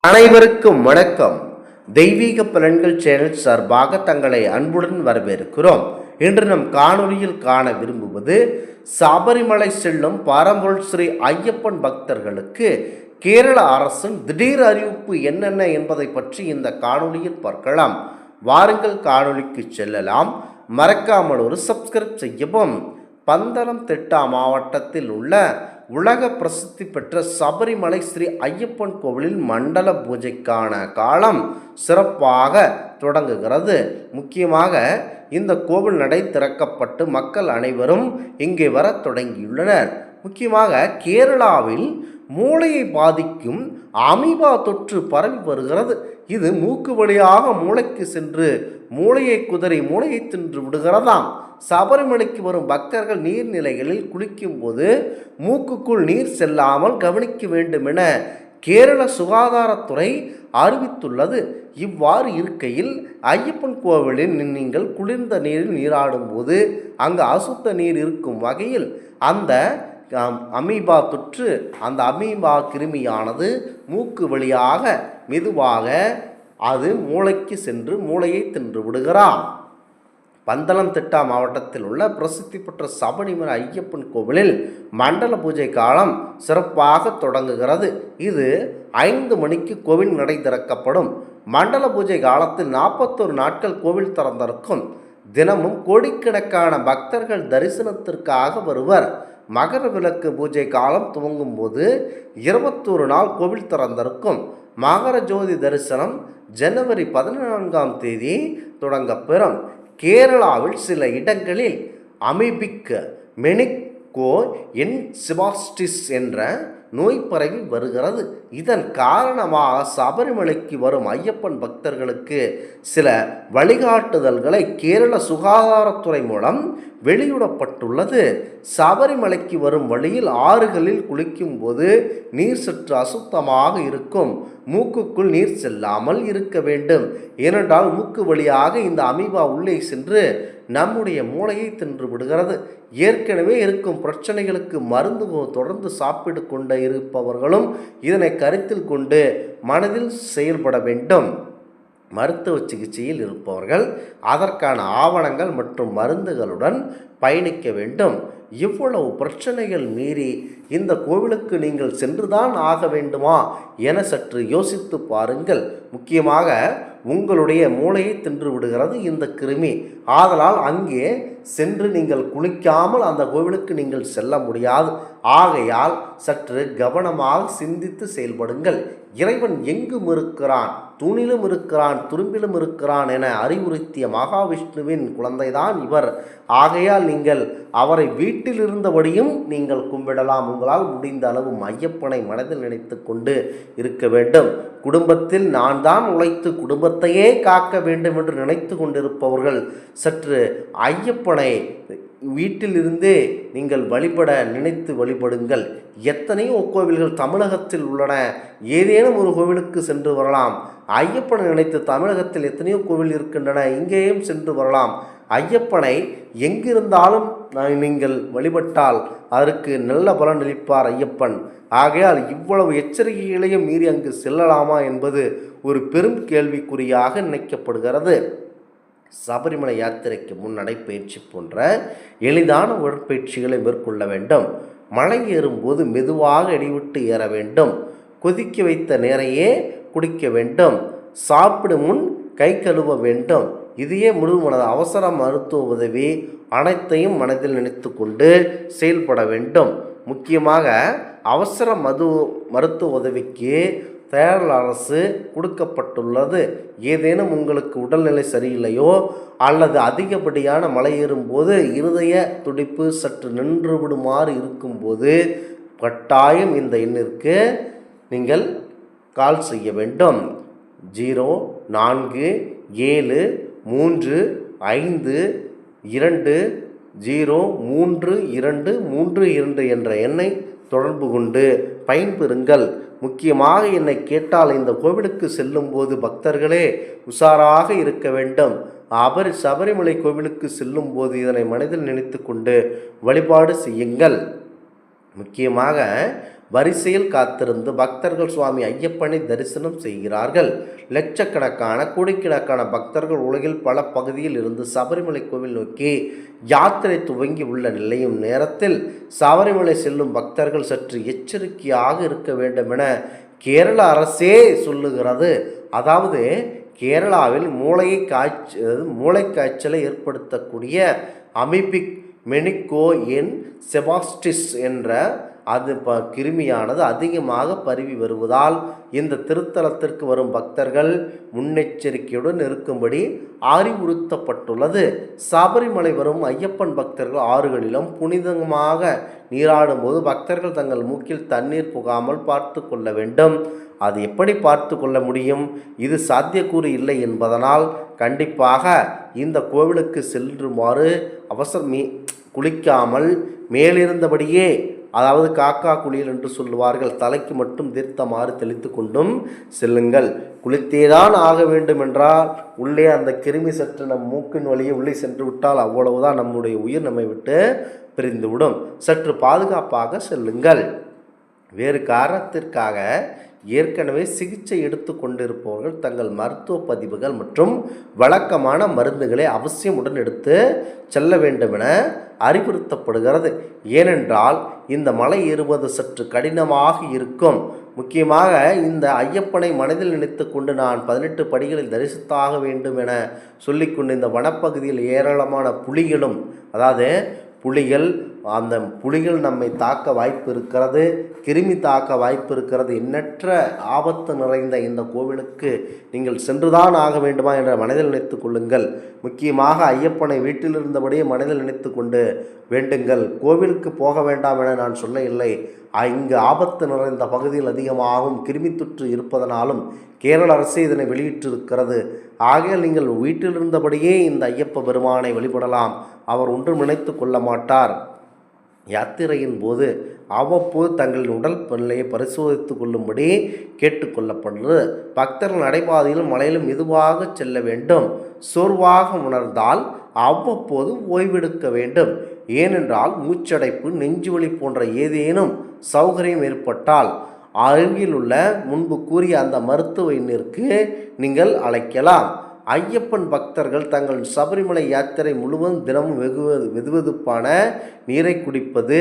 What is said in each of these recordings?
அனைவருக்கும் வணக்கம். தெய்வீக பலன்கள் சேனல் சார்பாக தங்களை அன்புடன் வரவேற்கிறோம். இன்று நம் காணொலியில் காண விரும்புவது சபரிமலை செல்லும் பரம்பொருள் ஸ்ரீ ஐயப்பன் பக்தர்களுக்கு கேரள அரசின் திடீர் அறிவிப்பு என்னென்ன என்பதை பற்றி இந்த காணொலியில் பார்க்கலாம். வாருங்கள் காணொலிக்கு செல்லலாம். மறக்காமல் ஒரு சப்ஸ்கிரைப் செய்யவும். பந்தளம் திட்டா மாவட்டத்தில் உள்ள உலக பிரசித்தி பெற்ற சபரிமலை ஸ்ரீ ஐயப்பன் கோவிலில் மண்டல பூஜைக்கான காலம் சிறப்பாக தொடங்குகிறது. முக்கியமாக இந்த கோவில் நடை திறக்கப்பட்டு மக்கள் அனைவரும் இங்கே வர தொடங்கியுள்ளனர். முக்கியமாக கேரளாவில் மூளையை பாதிக்கும் அமீபா தொற்று பரவி வருகிறது. இது மூக்கு வழியாக மூளைக்கு சென்று மூளையை குதறி மூளையை தின்று விடுகிறதாம். சபரிமலைக்கு வரும் பக்தர்கள் நீர்நிலைகளில் குளிக்கும் போது மூக்குக்குள் நீர் செல்லாமல் கவனிக்க வேண்டும் என கேரள சுகாதாரத்துறை அறிவித்துள்ளது. இவ்வாறு இருக்கையில் ஐயப்பன் கோவிலில் நீங்கள் குளிர்ந்த நீரில் நீராடும் போது அங்கு அசுத்த நீர் இருக்கும் வகையில் அந்த அமீபா தொற்று அந்த அமீபா கிருமியானது மூக்கு வழியாக மெதுவாக அது மூளைக்கு சென்று மூளையை தின்று விடுகிறார். பந்தளம் திட்டா மாவட்டத்தில் உள்ள பிரசித்தி பெற்ற சபரிமலை ஐயப்பன் கோவிலில் மண்டல பூஜை காலம் சிறப்பாக தொடங்குகிறது. இது 5 மணிக்கு கோவில் நடை திறக்கப்படும். மண்டல பூஜை காலத்தில் 41 நாட்கள் கோவில் திறந்திருக்கும். தினமும் கோடிக்கணக்கான பக்தர்கள் தரிசனத்திற்காக வருவர். மகர விளக்கு பூஜை காலம் துவங்கும் போது 21 நாள் கோவில் திறந்திருக்கும். மகர ஜோதி தரிசனம் ஜனவரி 14ஆம் தேதி தொடங்கப்பெறும். கேரளாவில் சில இடங்களில் அமீபிக் மெனிக்கோ என்சிபாஸ்டிஸ் என்ற நோய் பரவி வருகிறது. இதன் காரணமாக சபரிமலைக்கு வரும் ஐயப்பன் பக்தர்களுக்கு சில வழிகாட்டுதல்களை கேரள சுகாதாரத்துறை மூலம் வெளியிடப்பட்டுள்ளது. சபரிமலைக்கு வரும் வழியில் ஆறுகளில் குளிக்கும் போது நீர் சற்று அசுத்தமாக இருக்கும். மூக்குக்குள் நீர் செல்லாமல் இருக்க வேண்டும். ஏனென்றால் மூக்கு வழியாக இந்த அமீபா உள்ளே சென்று நம்முடைய மூளையை தின்று விடுகிறது. ஏற்கனவே இருக்கும் பிரச்சனைகளுக்கு மருந்து தொடர்ந்து சாப்பிட்டு கொண்டு இருப்பவர்களும் இதனை கருத்தில் கொண்டு மனதில் செயல்பட வேண்டும். மருத்துவ சிகிச்சையில் இருப்பவர்கள் அதற்கான ஆவணங்கள் மற்றும் மருந்துகளுடன் பயணிக்க வேண்டும். இவ்வளவு பிரச்சனைகள் மீறி இந்த கோவிலுக்கு நீங்கள் சென்றுதான் ஆக வேண்டுமா என சற்று யோசித்து பாருங்கள். முக்கியமாக உங்களுடைய மூளையை தின்று விடுகிறது இந்த கிருமி. ஆதலால் அங்கே சென்று நீங்கள் குளிக்காமல் அந்த கோவிலுக்கு நீங்கள் செல்ல முடியாது. ஆகையால் சற்று கவனமாக சிந்தித்து செயல்படுங்கள். இறைவன் எங்கும் இருக்கிறான், தூணிலும் இருக்கிறான், துரும்பிலும் இருக்கிறான் என அறிவுறுத்திய மகாவிஷ்ணுவின் குழந்தைதான் இவர். ஆகையால் நீங்கள் அவரை வீட்டில் இருந்தபடியும் நீங்கள் கும்பிடலாம். உங்களால் முடிந்த அளவு ஐயப்பனை மனதில் நினைத்து கொண்டு இருக்க வேண்டும். குடும்பத்தில் நான் தான் உழைத்து குடும்பத்தையே காக்க வேண்டும் என்று நினைத்து கொண்டிருப்பவர்கள் சற்று ஐயப்பனை வீட்டிலிருந்தே நீங்கள் வழிபட நினைத்து வழிபடுங்கள். எத்தனையோ கோவில்கள் தமிழகத்தில் உள்ளன. ஏதேனும் ஒரு கோவிலுக்கு சென்று வரலாம். ஐயப்பனை நினைத்து தமிழகத்தில் எத்தனையோ கோவில் இருக்கின்றன, இங்கேயும் சென்று வரலாம். ஐயப்பனை எங்கிருந்தாலும் நீங்கள் வழிபட்டால் அதற்கு நல்ல பலன் அளிப்பார் ஐயப்பன். ஆகையால் இவ்வளவு எச்சரிக்கைகளையும் மீறி அங்கு செல்லலாமா என்பது ஒரு பெரும் கேள்விக்குறியாக நினைக்கப்படுகிறது. சபரிமலை யாத்திரைக்கு முன் நடைப்பயிற்சி போன்ற எளிதான உடற்பயிற்சிகளை மேற்கொள்ள வேண்டும். மலை ஏறும்போது மெதுவாக இடைவிட்டு ஏற வேண்டும். கொதிக்க வைத்த நீரையே குடிக்க வேண்டும். சாப்பிடும் முன் கை கழுவ வேண்டும். இதையே முழுமனது அவசர மருத்துவ உதவி அனைத்தையும் மனதில் நினைத்து கொண்டு செயல்பட வேண்டும். முக்கியமாக அவசர மருத்துவ உதவிக்கு கேரள அரசு கொடுக்கப்பட்டுள்ளது. ஏதேனும் உங்களுக்கு உடல்நிலை சரியில்லையோ அல்லது அதிகப்படியான மலை ஏறும்போது இருதய துடிப்பு சற்று நின்று விடுமாறு இருக்கும்போது கட்டாயம் இந்த எண்ணிற்கு நீங்கள் கால் செய்ய வேண்டும். 044325203232 என்ற எண்ணை தொடர்பு கொண்டு பயன்பெறுங்கள். முக்கியமாக என்னை கேட்டால் இந்த கோவிலுக்கு செல்லும் போது பக்தர்களே உஷாராக இருக்க வேண்டும். சபரிமலை கோவிலுக்கு செல்லும் போது இதனை மனதில் நினைத்து கொண்டு வழிபாடு செய்யுங்கள். முக்கியமாக வரிசையில் காத்திருந்து பக்தர்கள் சுவாமி ஐயப்பனை தரிசனம் செய்கிறார்கள். லட்சக்கணக்கான கோடிக்கணக்கான பக்தர்கள் உலகில் பல பகுதியில் இருந்து சபரிமலை கோவில் நோக்கி யாத்திரை துவங்கி உள்ள நிலையும் நேரத்தில் சபரிமலை செல்லும் பக்தர்கள் சற்று எச்சரிக்கையாக இருக்க வேண்டும் என கேரள அரசே சொல்லுகிறது. அதாவது கேரளாவில் மூளைக்காய்ச்சலை ஏற்படுத்தக்கூடிய அமிபிக் மெனிகோ செபாஸ்டிஸ் என்ற கிருமியானது அதிகமாக பரவி வருவதால் இந்த திருத்தலத்திற்கு வரும் பக்தர்கள் முன்னெச்சரிக்கையுடன் இருக்கும்படி அறிவுறுத்தப்பட்டுள்ளது. சபரிமலை வரும் ஐயப்பன் பக்தர்கள் ஆறுகளிலும் புனிதமாக நீராடும் போது பக்தர்கள் தங்கள் மூக்கில் தண்ணீர் புகாமல் பார்த்து கொள்ள வேண்டும். அது எப்படி பார்த்து கொள்ள முடியும்? இது சாத்தியக்கூறு இல்லை என்பதனால் கண்டிப்பாக இந்த கோவிலுக்கு செல்லுமாறு குளிக்காமல் மேலிருந்தபடியே, அதாவது காக்கா குளியல் என்று சொல்லுவார்கள், தலைக்கு மட்டும் தீர்த்தமாறு தெளித்து கொண்டும் செல்லுங்கள். குளித்தேதான் ஆக வேண்டும் என்றால் உள்ளே அந்த கிருமி சற்று நம் மூக்கின் வழியே உள்ளே சென்று விட்டால் அவ்வளவுதான், நம்முடைய உயிர் நம்மை விட்டு பிரிந்துவிடும். சற்று பாதுகாப்பாக செல்லுங்கள். வேறு காரணத்திற்காக ஏற்கனவே சிகிச்சை எடுத்து கொண்டிருப்பவர்கள் தங்கள் மருத்துவ பதிவுகள் மற்றும் வழக்கமான மருந்துகளை அவசியமுடன் எடுத்து செல்ல வேண்டும் என அறிவுறுத்தப்படுகிறது. ஏனென்றால் இந்த மலை ஏறுவது சற்று கடினமாக இருக்கும். முக்கியமாக இந்த ஐயப்பனை மனதில் நினைத்து கொண்டு நான் 18 படிகளில் தரிசித்தாக வேண்டும் என சொல்லிக்கொண்டு இந்த வனப்பகுதியில் ஏராளமான புலிகளும், அதாவது அந்த புலிகள் நம்மை தாக்க வாய்ப்பு இருக்கிறது, கிருமி தாக்க வாய்ப்பு இருக்கிறது. எண்ணற்ற ஆபத்து நிறைந்த இந்த கோவிலுக்கு நீங்கள் சென்றுதான் ஆக வேண்டுமா என்ற மனதில் நினைத்து கொள்ளுங்கள். முக்கியமாக ஐயப்பனை வீட்டில் இருந்தபடியே மனதில் நினைத்து கொண்டு வேண்டுங்கள். கோவிலுக்கு போக வேண்டாம் என நான் சொல்ல இல்லை. இங்கு ஆபத்து நிறைந்த பகுதியில் அதிகமாகவும் கிருமி தொற்று இருப்பதனாலும் கேரள அரசு இதனை வெளியிட்டிருக்கிறது. ஆகையால் நீங்கள் வீட்டில் இருந்தபடியே இந்த ஐயப்ப பெருமானை வழிபடலாம். அவர் ஒன்றும் நினைத்து கொள்ள மாட்டார். யாத்திரையின் போது அவ்வப்போது தங்களின் உடல் நிலையை பரிசோதித்து கொள்ளும்படி கேட்டுக்கொள்ளப்படுகிறது. பக்தர்கள் நடைபாதையில் மலையிலும் மெதுவாக செல்ல வேண்டும். சோர்வாக உணர்ந்தால் அவ்வப்போது ஓய்வெடுக்க வேண்டும். ஏனென்றால் மூச்சடைப்பு, நெஞ்சுவலி போன்ற ஏதேனும் சௌகரியம் ஏற்பட்டால் அருகில் உள்ள முன்பு கூறிய அந்த மருத்துவ எண்ணிற்கு நீங்கள் அழைக்கலாம். ஐயப்பன் பக்தர்கள் தங்கள் சபரிமலை யாத்திரை முழுவதும் தினமும் வெதுவெதுப்பான நீரை குடிப்பது,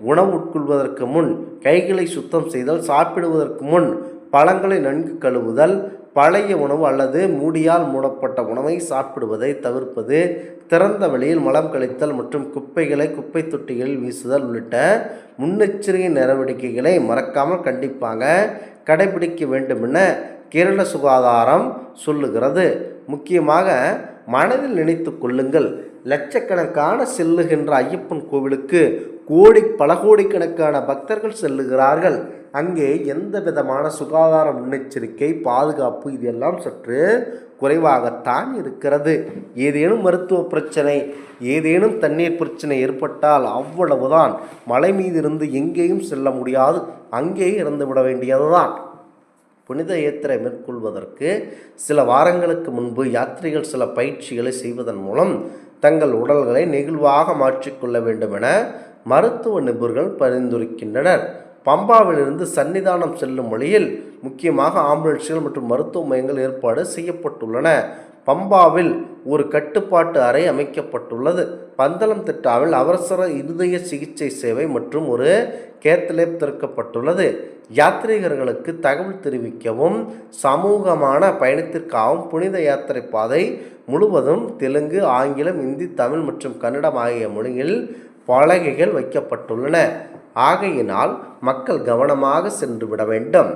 உணவு உட்கொள்வதற்கு முன் கைகளை சுத்தம் செய்தல், சாப்பிடுவதற்கு முன் பழங்களை நன்கு கழுவுதல், பழைய உணவு அல்லது மூடியால் மூடப்பட்ட உணவை சாப்பிடுவதை தவிர்ப்பது, திறந்த வெளியில் மலம் கழித்தல் மற்றும் குப்பைகளை குப்பை தொட்டிகளில் வீசுதல் உள்ளிட்ட முன்னெச்சரிக்கை நடவடிக்கைகளை மறக்காமல் கண்டிப்பாக கடைபிடிக்க வேண்டும் என கேரள சுகாதாரம் சொல்லுகிறது. முக்கியமாக மனதில் நினைத்து கொள்ளுங்கள், லட்சக்கணக்கான செல்லுகின்ற ஐயப்பன் கோவிலுக்கு பல கோடிக்கணக்கான பக்தர்கள் செல்லுகிறார்கள். அங்கே எந்த விதமான சுகாதார முன்னெச்சரிக்கை, பாதுகாப்பு இதெல்லாம் சற்று குறைவாகத்தான் இருக்கிறது. ஏதேனும் மருத்துவ பிரச்சனை, ஏதேனும் தண்ணீர் பிரச்சனை ஏற்பட்டால் அவ்வளவுதான். மலை மீது இருந்து எங்கேயும் செல்ல முடியாது, அங்கேயே இறந்துவிட வேண்டியதுதான். புனித யாத்திரை மேற்கொள்வதற்கு சில வாரங்களுக்கு முன்பு யாத்ரிகள் சில பயிற்சிகளை செய்வதன் மூலம் தங்கள் உடல்களை நெகிழ்வாக மாற்றிக்கொள்ள வேண்டும் என மருத்துவ நிபுணர்கள் பரிந்துரைக்கின்றனர். பம்பாவிலிருந்து சன்னிதானம் செல்லும் வழியில் முக்கியமாக ஆம்புலன்ஸ்கள் மற்றும் மருத்துவ மையங்கள் ஏற்பாடு செய்யப்பட்டுள்ளன. பம்பாவில் ஒரு கட்டுப்பாட்டு அறை அமைக்கப்பட்டுள்ளது. பந்தளம் திட்டாவில் அவசர இருதய சிகிச்சை சேவை மற்றும் ஒரு கேத்லேப் திறக்கப்பட்டுள்ளது. யாத்ரீகர்களுக்கு தகவல் தெரிவிக்கவும் சமூகமான பயணத்திற்காகவும் புனித யாத்திரை பாதை முழுவதும் தெலுங்கு, ஆங்கிலம், இந்தி, தமிழ் மற்றும் கன்னடம் ஆகிய மொழியில் பலகைகள் வைக்கப்பட்டுள்ளன. ஆகையினால் மக்கள் கவனமாக சென்று விட வேண்டும்.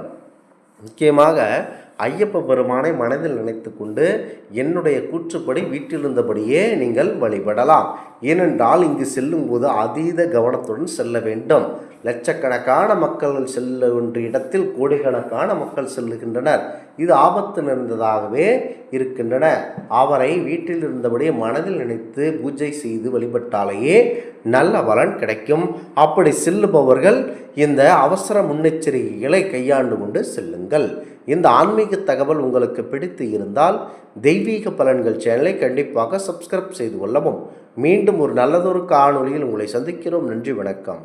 முக்கியமாக ஐயப்ப பெருமானை மனதில் நினைத்து கொண்டு என்னுடைய கூற்றுப்படி வீட்டிலிருந்தபடியே நீங்கள் வழிபடலாம். ஏனென்றால் இங்கு செல்லும்போது அதீத கவனத்துடன் செல்ல வேண்டும். லட்சக்கணக்கான மக்கள் செல்ல வேண்டிய இடத்தில் கோடிக்கணக்கான மக்கள் செல்லுகின்றனர். இது ஆபத்து நிறைந்ததாகவே இருக்கின்றன. அவரை வீட்டில் இருந்தபடியே மனதில் நினைத்து பூஜை செய்து வழிபட்டாலேயே நல்ல பலன் கிடைக்கும். அப்படி செல்லுபவர்கள் இந்த அவசர முன்னெச்சரிக்கைகளை கையாண்டு கொண்டு செல்லுங்கள். இந்த ஆன்மீக தகவல் உங்களுக்கு பிடித்து இருந்தால் தெய்வீக பலன்கள் சேனலை கண்டிப்பாக சப்ஸ்கிரைப் செய்து கொள்ளவும். மீண்டும் ஒரு நல்லதொரு காணொளியில் உங்களை சந்திக்கிறோம். நன்றி, வணக்கம்.